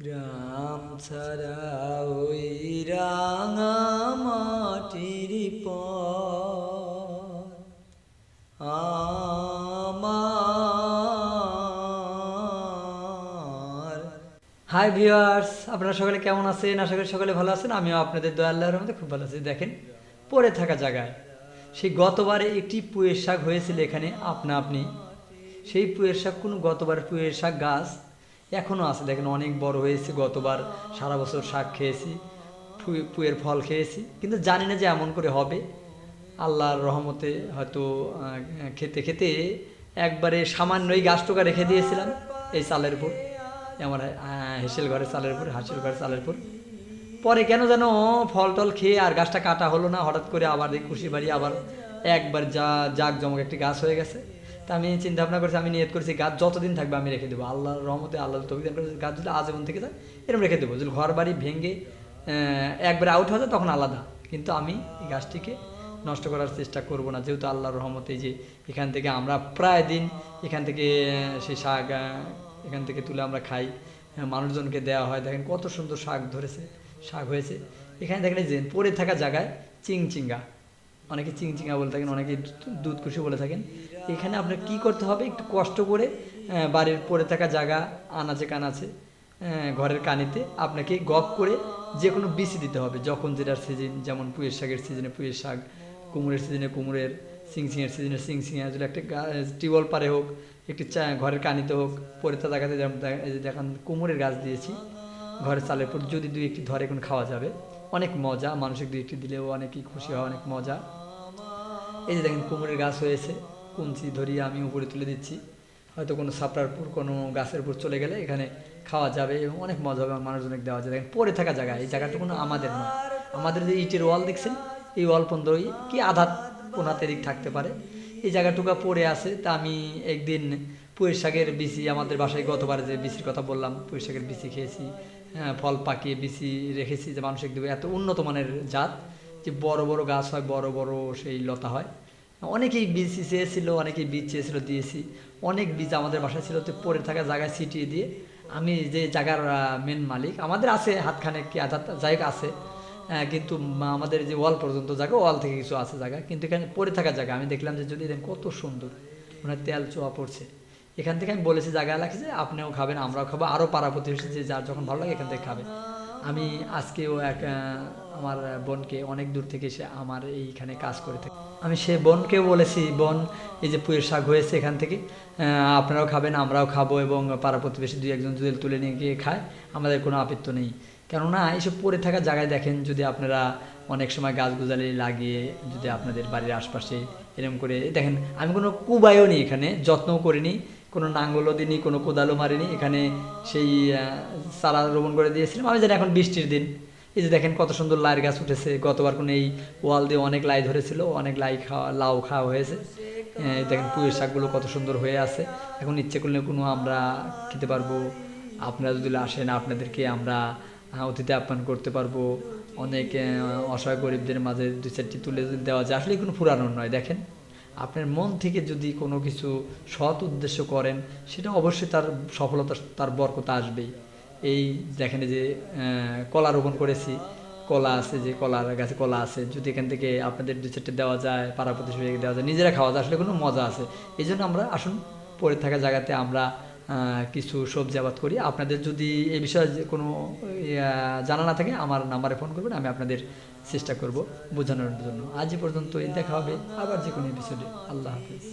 গ্রাম ছাড়া ওই রাঙা মাটির পর আমার। হাই ভিউয়ার্স, আপনারা সকলে কেমন আছেন? আশা করি সকলে ভালো আছেন। আমিও আপনাদের দয়া আল্লাহর রহমতে খুব ভালো আছি। দেখেন, পড়ে থাকা জায়গায় সেই গতবারে একটি পুঁইয়ের শাক হয়েছিল এখানে আপনা আপনি। সেই পুঁইয়ের শাক গতবার পুঁইয়ের শাক গাছ এখনও আছে, দেখেন অনেক বড় হয়েছে। গতবার সারা বছর শাক খেয়েছি, পুঁইয়ের ফল খেয়েছি, কিন্তু জানি না যে এমন করে হবে। আল্লাহর রহমতে হয়তো খেতে খেতে একবারে সামান্য এই গাছটুকা রেখে দিয়েছিলাম এই চালের উপর, আমার হেসেল ঘরের চালের উপর, হাসিল ঘরের চালের উপর। পরে কেন যেন ফল টল খেয়ে আর গাছটা কাটা হলো না। হঠাৎ করে আবার এই খুশি বাড়ি আবার একবার জাক জমক একটি গাছ হয়ে গেছে। তা আমি চিন্তা ভাবনা করছি, আমি নিয়ত করেছি গাছ যতদিন থাকবে আমি রেখে দেবো। আল্লাহর রহমতে, আল্লাহর তৌফিক দান করেছে, গাছ যদি আজীবন থেকে যায় এরকম রেখে দেবো। যদি ঘর বাড়ি ভেঙে একবারে আউট হয়ে যায় তখন আলাদা, কিন্তু আমি এই গাছটিকে নষ্ট করার চেষ্টা করব না। যেহেতু আল্লাহর রহমতে যে এখান থেকে আমরা প্রায় দিন এখান থেকে সেই শাক এখান থেকে তুলে আমরা খাই, মানুষজনকে দেওয়া হয়। দেখেন কত সুন্দর শাক ধরেছে, শাক হয়েছে এখানে। দেখেন যে পড়ে থাকা জায়গায় চিংচিঙ্গা, অনেকে চিংচিঙ্গা বলে থাকেন, অনেকে দুধকুশি বলে থাকেন। এখানে আপনার কি করতে হবে, একটু কষ্ট করে বাড়ির পড়ে থাকা জায়গা আনাচে কানাচে ঘরের কানিতে আপনাকে গপ করে যে কোনো বিচি দিতে হবে। যখন যেটার সিজন, যেমন পুঁইয়ের শাকের সিজনে পুঁইয়ের শাক, কুমড়ের সিজনে কুমড়ের, সিংসিংয়ের সিজনে সিংসিঙা। যদি একটা টিউবওয়েল পারে হোক, একটি ঘরের কানিতে হোক, পড়ে থাকা জায়গাতে যেমন দেখেন কুমড়ের গাছ দিয়েছি ঘরের চালের পর, যদি দুই একটি ধরে এখন খাওয়া যাবে, অনেক মজা। মানুষের দুই একটি দিলেও অনেকই খুশি হয়, অনেক মজা। এই যে দেখেন কুমড়ের গাছ হয়েছে, কুঞ্চি ধরিয়ে আমি উপরে তুলে দিচ্ছি। হয়তো কোনো সাপড়ার উপর, কোনো গাছের উপর চলে গেলে এখানে খাওয়া যাবে এবং অনেক মজা হবে, মানুষজনকে দেওয়া যাবে। দেখেন পড়ে থাকা জায়গা, এই জায়গাটা কোনো আমাদের নয়। আমাদের যে ইটের ওয়াল দেখছেন, এই ওয়াল পনেরোই কি আধা কোনাতে দিক থাকতে পারে, এই জায়গাটুকু পড়ে আছে। তা আমি একদিন পুঁইয়ের শাকের বিচি, আমাদের বাসায় গতবার যে বিচির কথা বললাম, পুঁইয়ের শাকের বিচি খেয়েছি, ফল পাকিয়ে বিচি রেখেছি যে মানুষকে দেবে। এত উন্নত মানের জাত যে বড় বড় গাছ হয়, বড় বড় সেই লতা হয়। অনেকেই বীজ চেয়েছিল, অনেকেই বীজ চেয়েছিল, দিয়েছি। অনেক বীজ আমাদের বাসায় ছিল, তো পড়ে থাকা জায়গায় ছিটিয়ে দিয়ে আমি যে জায়গার মেন মালিক, আমাদের আছে হাতখানে কি আধা জায়গা আছে, কিন্তু আমাদের যে ওয়াল পর্যন্ত জায়গা, ওয়াল থেকে কিছু আছে জায়গা, কিন্তু এখানে পড়ে থাকা জায়গা আমি দেখলাম যে যদি দেখেন কত সুন্দর, মানে তেল চোয়া পড়ছে। এখান থেকে আমি বলেছি জায়গা লাগছে যে আপনিও খাবেন, আমরাও খাবো, আরও পাড়া প্রতিবেশী যে যার যখন ভালো লাগে এখান থেকে খাবে। আমি আজকেও আমার বোনকে অনেক দূর থেকে এসে আমার এইখানে কাজ করে থাকে, আমি সে বোনকেও বলেছি, বোন এই যে পুঁইয়ের শাক হয়েছে এখান থেকে আপনারাও খাবেন, আমরাও খাবো, এবং পাড়া প্রতিবেশী দুই একজন যদি তুলে নিয়ে গিয়ে খায় আমাদের কোনো আপত্তি নেই। কেননা এইসব পড়ে থাকা জায়গায় দেখেন, যদি আপনারা অনেক সময় গাছ গুজালি লাগিয়ে যদি আপনাদের বাড়ির আশপাশে এরকম করে দেখেন, আমি কোনো কুবাইও নি, এখানে যত্নও করিনি, কোনো নাঙ্গলও দিইনি, কোনো কোদালও মারিনি। এখানে সেই চারা রোপণ করে দিয়েছিলাম। আমি জানি এখন বৃষ্টির দিন, এই যে দেখেন কত সুন্দর লাইয়ের গাছ উঠেছে। গতবার কোনো এই ওয়াল দিয়ে অনেক লাই ধরেছিল, অনেক লাউ খাওয়া হয়েছে। এই দেখেন পুঁইয়ের শাকগুলো কত সুন্দর হয়ে আছে। এখন ইচ্ছে করলে কোনো আমরা খেতে পারবো। আপনারা যদি আসেন আপনাদেরকে আমরা অতিথি আপ্যায়ন করতে পারবো। অনেক অসহায় গরিবদের মাঝে দু চারটি তুলে যদি দেওয়া যায়, আসলে কোনো ফুরানোর নয়। দেখেন আপনার মন থেকে যদি কোনো কিছু সৎ উদ্দেশ্য করেন, সেটা অবশ্যই তার সফলতা, তার বরকত আসবেই। এই দেখেন যে কলা রোপণ করেছি, কলা আছে, যে কলার গাছে কলা আছে, যদি এখান থেকে আপনাদের দু চারটে দেওয়া যায়, পাড়া প্রতিবেশীকে দেওয়া যায়, নিজেরা খাওয়া যায়, আসলে কোনো মজা আছে। এই জন্য আমরা আসুন, পড়ে থাকা জায়গাতে আমরা কিছু সবজি আবাদ করি। আপনাদের যদি এই বিষয়ে কোনো জানা না থাকে আমার নাম্বারে ফোন করবেন, আমি আপনাদের চেষ্টা করব বোঝানোর জন্য। আজ এ পর্যন্তই, দেখা হবে আবার যে কোনো এপিসোডে। আল্লাহ হাফিজ।